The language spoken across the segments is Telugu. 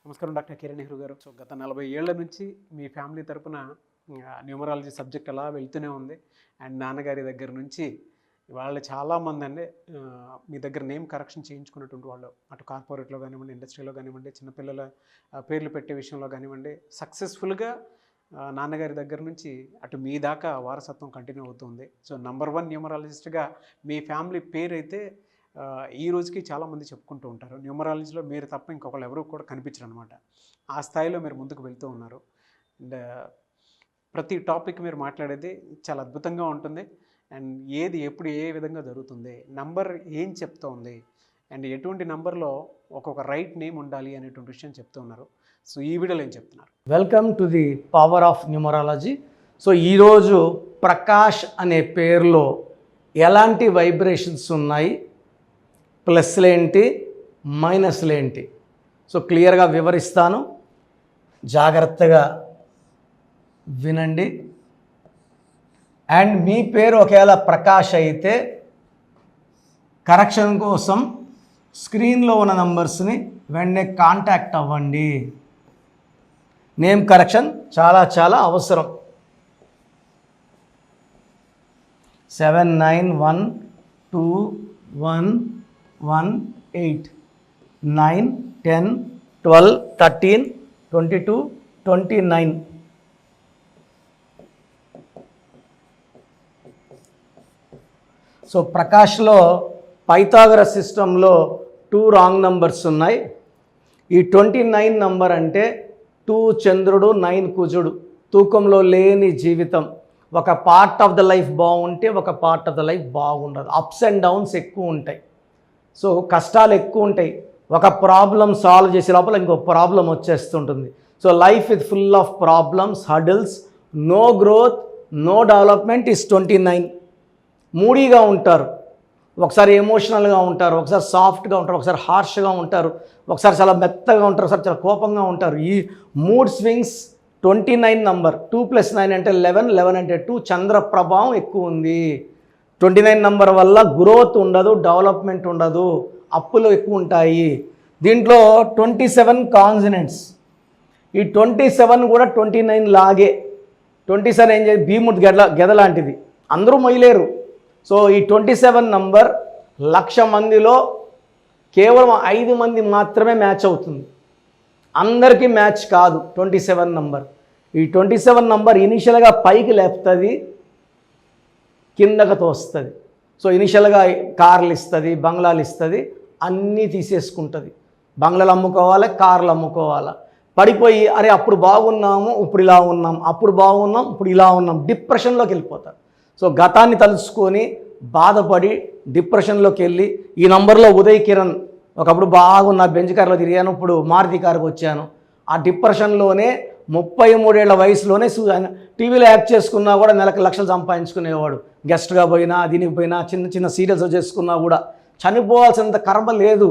నమస్కారం డాక్టర్ కిరణ్ నెహ్రూ గారు. సో గత 40 ఏళ్ల నుంచి మీ ఫ్యామిలీ తరపున న్యూమరాలజీ సబ్జెక్ట్ అలా వెళ్తూనే ఉంది. అండ్ నాన్నగారి దగ్గర నుంచి వాళ్ళు చాలామంది అండి మీ దగ్గర నేమ్ కరెక్షన్ చేయించుకున్నటువంటి వాళ్ళు, అటు కార్పొరేట్లో కానివ్వండి, ఇండస్ట్రీలో కానివ్వండి, చిన్నపిల్లల పేర్లు పెట్టే విషయంలో కానివ్వండి, సక్సెస్ఫుల్గా నాన్నగారి దగ్గర నుంచి అటు మీ దాకా వారసత్వం కంటిన్యూ అవుతుంది. సో నంబర్ 1 న్యూమరాలజిస్ట్గా మీ ఫ్యామిలీ పేరు అయితే ఈ రోజుకి చాలామంది చెప్పుకుంటూ ఉంటారు. న్యూమరాలజీలో మీరు తప్ప ఇంకొకళ్ళు ఎవరు కూడా కనిపించరు అనమాట. ఆ స్థాయిలో మీరు ముందుకు వెళ్తూ ఉన్నారు. అండ్ ప్రతి టాపిక్ మీరు మాట్లాడేది చాలా అద్భుతంగా ఉంటుంది. అండ్ ఏది ఎప్పుడు ఏ విధంగా జరుగుతుంది, నంబర్ ఏం చెప్తోంది, అండ్ ఎటువంటి నంబర్లో ఒక్కొక్క రైట్ నేమ్ ఉండాలి అనేటువంటి విషయం చెప్తూ ఉన్నారు. సో ఈ వీడియోలో ఏం చెప్తున్నారు? Welcome to the power of numerology. So ఈరోజు ప్రకాష్ అనే పేరులో ఎలాంటి వైబ్రేషన్స్ ఉన్నాయి, ప్లస్లేంటి, మైనస్లేంటి, సో క్లియర్గా వివరిస్తాను. జాగ్రత్తగా వినండి. అండ్ మీ పేరు ఒకవేళ ప్రకాష్ అయితే కరెక్షన్ కోసం స్క్రీన్లో ఉన్న నంబర్స్ని వెంటనే కాంటాక్ట్ అవ్వండి. నేమ్ కరెక్షన్ చాలా చాలా అవసరం. 791218 9 10 12 13 22 29. సో ప్రకాష్లో పైథాగరస్ సిస్టంలో 2 రాంగ్ నంబర్స్ ఉన్నాయి. ఈ 29 నంబర్ అంటే 2 చంద్రుడు 9 కుజుడు, తూకంలో లేని జీవితం. ఒక పార్ట్ ఆఫ్ ద లైఫ్ బాగుంటే ఒక పార్ట్ ఆఫ్ ద లైఫ్ బాగుండదు. అప్స్ అండ్ డౌన్స్ ఎక్కువ ఉంటాయి. సో కష్టాలు ఎక్కువ ఉంటాయి. ఒక ప్రాబ్లం సాల్వ్ చేసే లోపల ఇంకో ప్రాబ్లం వచ్చేస్తుంటుంది. So life is full of problems, hurdles, no growth, no development is 29. మూడీగా ఉంటారు, ఒకసారి ఎమోషనల్గా ఉంటారు, ఒకసారి సాఫ్ట్గా ఉంటారు, ఒకసారి హార్ష్గా ఉంటారు, ఒకసారి చాలా మెత్తగా ఉంటారు, ఒకసారి చాలా కోపంగా ఉంటారు. ఈ మూడ్ స్వింగ్స్ 29 నంబర్. 2 + 9 అంటే 11, 11 అంటే 2. చంద్ర ప్రభావం ఎక్కువ ఉంది. 29 నంబర్ వల్ల గ్రోత్ ఉండదు, డెవలప్మెంట్ ఉండదు, అప్పులు ఎక్కువ ఉంటాయి. దీంట్లో 27 కాన్సనెంట్స్. ఈ 27 కూడా 29 లాగే. 27 ఏం చేసి భీముడి గెద లాంటిది, అందరూ మొయ్యలేరు. సో ఈ 27 నంబర్ 1,00,000 మందిలో కేవలం 5 మంది మాత్రమే మ్యాచ్ అవుతుంది. అందరికీ మ్యాచ్ కాదు 27 నంబర్. ఈ 27 నంబర్ ఇనిషియల్గా పైకి లేపుతుంది, కిందకు తోస్తుంది. సో ఇనిషియల్గా కార్లు ఇస్తుంది, బంగ్లాలు ఇస్తుంది, అన్నీ తీసేసుకుంటుంది. బంగ్లాలు అమ్ముకోవాలి, కార్లు అమ్ముకోవాలి. పడిపోయి అరే అప్పుడు బాగున్నాము ఇప్పుడు ఇలా ఉన్నాం, అప్పుడు బాగున్నాం ఇప్పుడు ఇలా ఉన్నాం, డిప్రెషన్లోకి వెళ్ళిపోతారు. సో గతాన్ని తలుచుకొని బాధపడి డిప్రెషన్లోకి వెళ్ళి ఈ నంబర్లో ఉదయ్ కిరణ్ ఒకప్పుడు బాగున్నా బెంచ్ కార్లో తిరిగాను, ఇప్పుడు మారుతి కారుకు వచ్చాను. ఆ డిప్రెషన్లోనే 33 ఏళ్ల వయసులోనే టీవీలో యాక్ట్ చేసుకున్నా కూడా నెలకు లక్షలు సంపాదించుకునేవాడు. గెస్ట్గా పోయినా, దీనికి పోయినా, చిన్న చిన్న సీరియల్స్ చేసుకున్నా కూడా చనిపోవాల్సినంత కర్మ లేదు.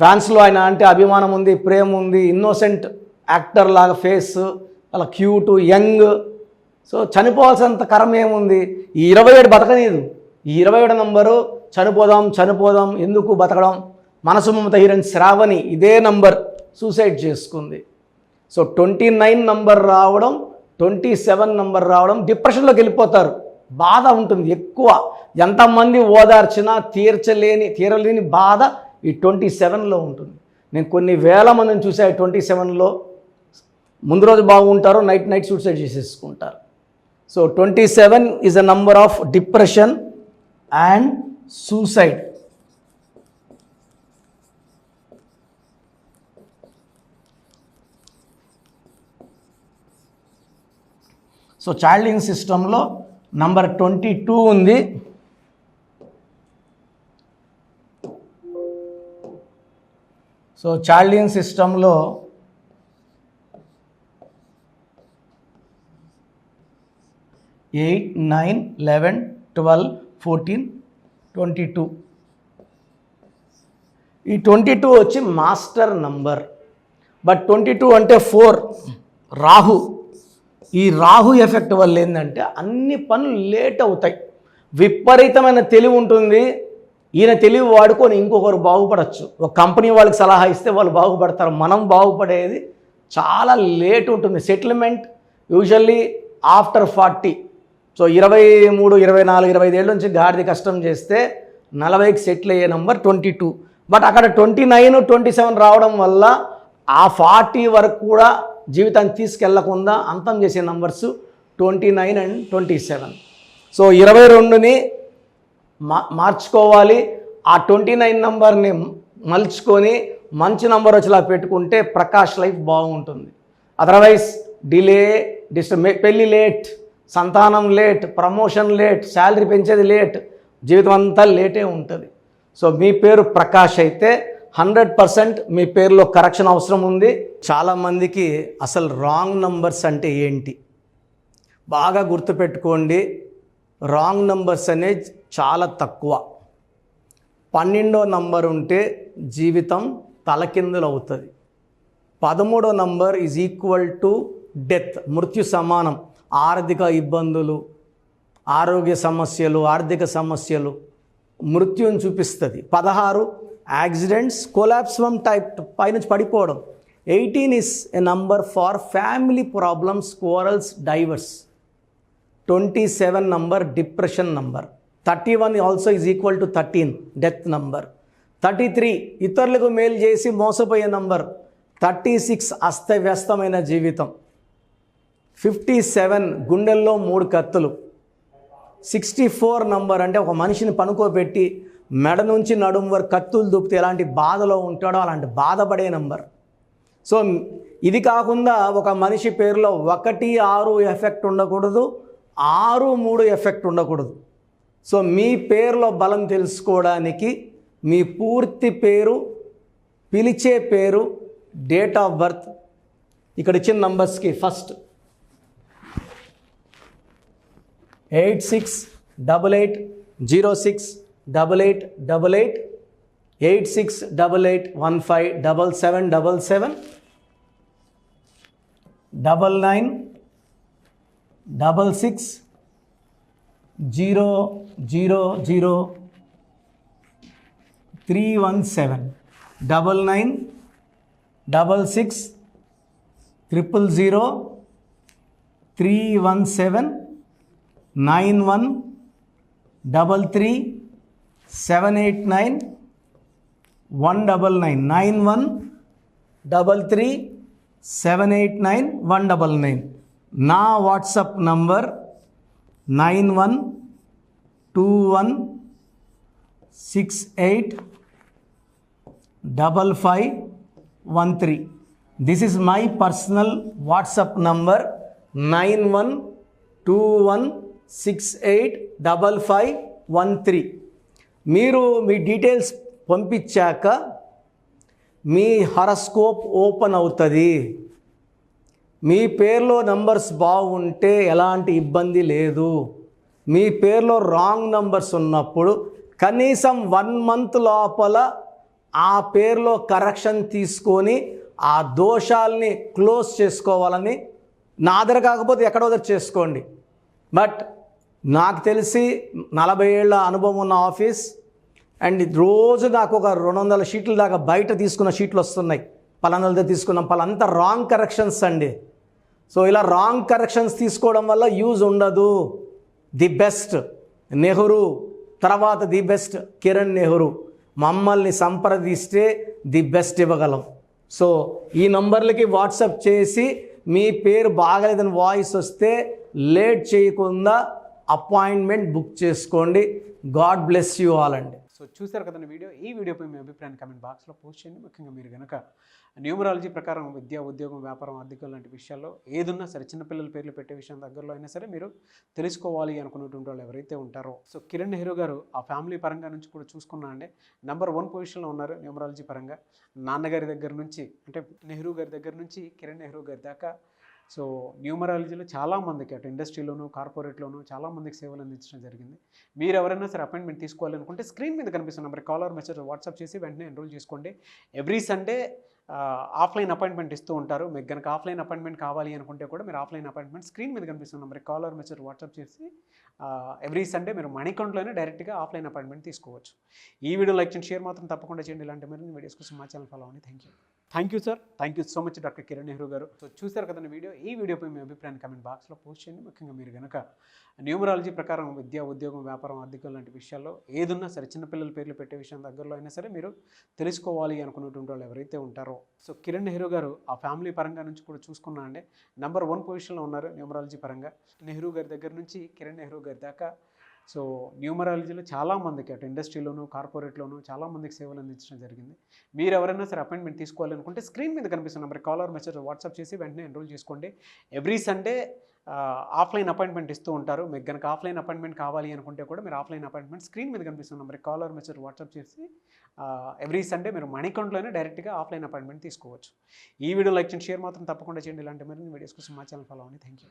ఫ్యాన్స్లో ఆయన అంటే అభిమానం ఉంది, ప్రేమ ఉంది, ఇన్నోసెంట్ యాక్టర్ లాగా ఫేస్, అలా క్యూట్, యంగ్. సో చనిపోవాల్సినంత కర్మ ఏముంది? ఈ 27 బతకలేదు. ఈ 27 నంబరు చనిపోదాం ఎందుకు బతకడం. మనసు మమత హీరోయిన్ శ్రావణి ఇదే నంబర్ సూసైడ్ చేసుకుంది. సో 29 నంబర్ రావడం, 27 నంబర్ రావడం, డిప్రెషన్లోకి వెళ్ళిపోతారు. బాధ ఉంటుంది ఎక్కువ. ఎంతమంది ఓదార్చినా తీరలేని బాధ ఈ 27లో ఉంటుంది. నేను కొన్ని వేల మందిని చూసా. 27లో ముందు రోజు బాగుంటారు, నైట్ సూసైడ్ చేసేసుకుంటారు. So 27 is a number of depression and suicide. So చైల్డింగ్ సిస్టంలో నంబర్ 22 ఉంది. సో చైల్డింగ్ సిస్టంలో 8, 9, 11, 12, 14, 22. ఈ 22 వచ్చి మాస్టర్ నంబర్. బట్ 22 అంటే 4 రాహు. ఈ రాహు ఎఫెక్ట్ వల్ల ఏంటంటే అన్ని పనులు లేట్ అవుతాయి. విపరీతమైన తెలివి ఉంటుంది, ఈయన తెలివి వాడుకొని ఇంకొకరు బాగుపడచ్చు. ఒక కంపెనీ వాళ్ళకి సలహా ఇస్తే వాళ్ళు బాగుపడతారు. మనం బాగుపడేది చాలా లేట్ ఉంటుంది. Settlement usually after 40. సో 23, 24, 25 ఏళ్ళ నుంచి గాడిద కష్టం చేస్తే 40కి సెటిల్ అయ్యే నెంబర్ 22. బట్ అక్కడ 29, 27 రావడం వల్ల ఆ 40 వరకు కూడా జీవితాన్ని తీసుకెళ్లకుండా అంతం చేసే నంబర్స్ 29 and 27. సో 22ని మార్చుకోవాలి. ఆ 29 నంబర్ని మలుచుకొని మంచి నంబర్ వచ్చేలా పెట్టుకుంటే ప్రకాష్ లైఫ్ బాగుంటుంది. అదర్వైజ్ డిలే, పెళ్ళి లేట్, సంతానం లేట్, ప్రమోషన్ లేట్, శాలరీ పెంచేది లేట్, జీవితం అంతా లేటే ఉంటుంది. సో మీ పేరు ప్రకాష్ అయితే 100% మీ పేరులో కరెక్షన్ అవసరం ఉంది. చాలామందికి అసలు రాంగ్ నంబర్స్ అంటే ఏంటి బాగా గుర్తుపెట్టుకోండి. రాంగ్ నంబర్స్ అనేది చాలా తక్కువ. 12వ నంబర్ ఉంటే జీవితం తలకిందులు అవుతుంది. 13వ number is equal to death, మృత్యు సమానం. ఆర్థిక ఇబ్బందులు, ఆరోగ్య సమస్యలు, ఆర్థిక సమస్యలు మృత్యుని చూపిస్తుంది. 16 యాక్సిడెంట్స్, కొలాప్స్ ఫ్రమ్ టైప్ పైనుంచి పడిపోవడం. 18 is a number far family problems, quarrels, divorce. 27 number depression number. 31 also is equal to 13 death number. 33 ఇతరులకు మేలు చేసి మోసపోయే నంబర్. 36 అస్తవ్యస్తమైన జీవితం. 57 గుండెల్లో 3 కత్తులు. 64 నంబర్ అంటే ఒక మనిషిని పనుకోబెట్టి మెడ నుంచి నడుము వరకు కత్తులు దూపితే ఎలాంటి బాధలో ఉంటాడో అలాంటి బాధపడే నంబర్. సో ఇది కాకుండా ఒక మనిషి పేరులో 1, 6 ఎఫెక్ట్ ఉండకూడదు, 6, 3 ఎఫెక్ట్ ఉండకూడదు. సో మీ పేరులో బలం తెలుసుకోవడానికి మీ పూర్తి పేరు, పిలిచే పేరు, డేట్ ఆఫ్ బర్త్, ఇక్కడ ఇచ్చిన నంబర్స్కి ఫస్ట్ 8688068888, 8688157777, 9966000317, 9966000317, 9133789199, 9133789199. నా WhatsApp number 9121685513. This is my personal WhatsApp number 9121685513. మీరు మీ డీటెయిల్స్ పంపించాక మీ హరస్కోప్ ఓపెన్ అవుతుంది. మీ పేరులో నంబర్స్ బాగుంటే ఎలాంటి ఇబ్బంది లేదు. మీ పేరులో రాంగ్ నంబర్స్ ఉన్నప్పుడు కనీసం 1 month లోపల ఆ పేరులో కరెక్షన్ తీసుకొని ఆ దోషాలని క్లోజ్ చేసుకోవాలని, నా దగ్గర కాకపోతే ఎక్కడో దగ్గర చేసుకోండి. బట్ నాకు తెలిసి 40 ఏళ్ళ అనుభవం ఉన్న ఆఫీస్ అండ్ రోజు నాకు ఒక 200 షీట్ల దాకా బయట తీసుకున్న షీట్లు వస్తున్నాయి. పలానాలతో తీసుకున్నాం, పలానంతా రాంగ్ కరెక్షన్స్ అండి. సో ఇలా రాంగ్ కరెక్షన్స్ తీసుకోవడం వల్ల యూజ్ ఉండదు. ది బెస్ట్ నెహ్రూ, తర్వాత ది బెస్ట్ కిరణ్ నెహ్రూ, మమ్మల్ని సంప్రదిస్తే ది బెస్ట్ ఇవ్వగలం. సో ఈ నంబర్లకి వాట్సాప్ చేసి మీ పేరు బాగలేదని వాయిస్ వస్తే లేట్ చేయకుండా అపాయింట్మెంట్ బుక్ చేసుకోండి. గాడ్ బ్లెస్ యూ ఆల్ అండి. సో చూసారు కదండి వీడియో. ఈ వీడియోపై మీ అభిప్రాయాన్ని కామెంట్ బాక్స్లో పోస్ట్ చేయండి. ముఖ్యంగా మీరు కనుక న్యూమరాలజీ ప్రకారం విద్య, ఉద్యోగం, వ్యాపారం, ఆర్థికం లాంటి విషయాల్లో ఏదున్నా సరే, చిన్నపిల్లల పేర్లు పెట్టే విషయం దగ్గరలో అయినా సరే మీరు తెలుసుకోవాలి అనుకున్నటువంటి వాళ్ళు ఎవరైతే ఉంటారో, సో కిరణ్ నెహ్రూ గారు ఆ ఫ్యామిలీ పరంగా నుంచి కూడా చూసుకున్నా అండి నెంబర్ 1 పొజిషన్లో ఉన్నారు న్యూమరాలజీ పరంగా. నాన్నగారి దగ్గర నుంచి అంటే నెహ్రూ గారి దగ్గర నుంచి కిరణ్ నెహ్రూ గారి దాకా సో న్యూమరాలజీలో చాలామందికి అటు ఇండస్ట్రీలోనూ కార్పొరేట్లోనూ చాలామందికి సేవలు అందించడం జరిగింది. మీరు ఎవరైనా సరే అపాయింట్మెంట్ తీసుకోవాలనుకుంటే స్క్రీన్ మీద కనిపిస్తున్న number call or message WhatsApp చేసి వెంటనే ఎన్రోల్ చేసుకోండి. ఎవ్రీ సండే ఆఫ్లైన్ అపాయింట్మెంట్ ఇస్తూ ఉంటారు. మీకు కనుక ఆఫ్లైన్ అపాయింట్మెంట్ కావాలి అనుకుంటే కూడా మీరు ఆఫ్లైన్ అపాయింట్మెంట్ స్క్రీన్ మీద కనిపిస్తున్న నెంబర్కి కాల్ ఆర్ మెసేజ్ వాట్సాప్ చేసి ఎవ్రీ సండే మీరు మణికంట్లోనే డైరెక్ట్గా ఆఫ్లైన్ అపాయింట్మెంట్ తీసుకోవచ్చు. ఈ వీడియో లైక్ చేయండి, షేర్ మాత్రం తప్పకుండా చేయండి. ఇలాంటి మరిన్ని వీడియోస్ కోసం మా ఛానల్ ఫాలో అవ్వండి. Thank you sir. Thank you so much doctor Kiran Nehru గారు. సో చూసారు కదండి వీడియో. ఈ వీడియోపై మీ అభిప్రాయాన్ని కామెంట్ బాక్స్లో పోస్ట్ చేయండి. ముఖ్యంగా మీరు కనుక న్యూమరాలజీ ప్రకారం విద్య, ఉద్యోగం, వ్యాపారం, ఆర్థికం లాంటి విషయాల్లో ఏదున్నా సరే, చిన్నపిల్లల పేర్లు పెట్టే విషయం దగ్గరలో అయినా సరే మీరు తెలుసుకోవాలి అనుకున్నటువంటి వాళ్ళు ఎవరైతే ఉంటారో, సో కిరణ్ నెహ్రూ గారు ఆ ఫ్యామిలీ పరంగా నుంచి కూడా చూసుకున్నా అండి నంబర్ 1 పొజిషన్లో ఉన్నారు న్యూమరాలజీ పరంగా. నెహ్రూ గారి దగ్గర నుంచి కిరణ్ నెహ్రూ గారి దాకా సో న్యూమరాలజీలో చాలామందికి అటు ఇండస్ట్రీలోను, కార్పొరేట్లోను చాలామందికి సేవలు అందించడం జరిగింది. మీరు ఎవరైనా సరే అపాయింట్మెంట్ తీసుకోవాలనుకుంటే స్క్రీన్ మీద కనిపిస్తున్న number call or message WhatsApp చేసి వెంటనే ఎన్రోల్ చేసుకోండి. ఎవ్రీ సండే ఆఫ్లైన్ అపాయింట్మెంట్ ఇస్తూ ఉంటారు. మీకు కనుక ఆఫ్లైన్ అపాయింట్మెంట్ కావాలి అనుకుంటే కూడా మీరు ఆఫ్లైన్ అపాయింట్మెంట్ స్క్రీన్ మీద కనిపిస్తున్న నెంబర్కి కాల్ ఆర్ మెసేజ్ వాట్సాప్ చేసి ఎవ్రీ సండే మీరు మణికంట్లోనే డైరెక్ట్గా ఆఫ్లైన్ అపాయింట్మెంట్ తీసుకోవచ్చు. ఈ వీడియో లైక్ చేయండి, షేర్ మాత్రం తప్పకుండా చేయండి. ఇలాంటి మరిన్ని వీడియోస్ కోసం మా ఛానల్ ఫాలో అవ్వండి. Thank you.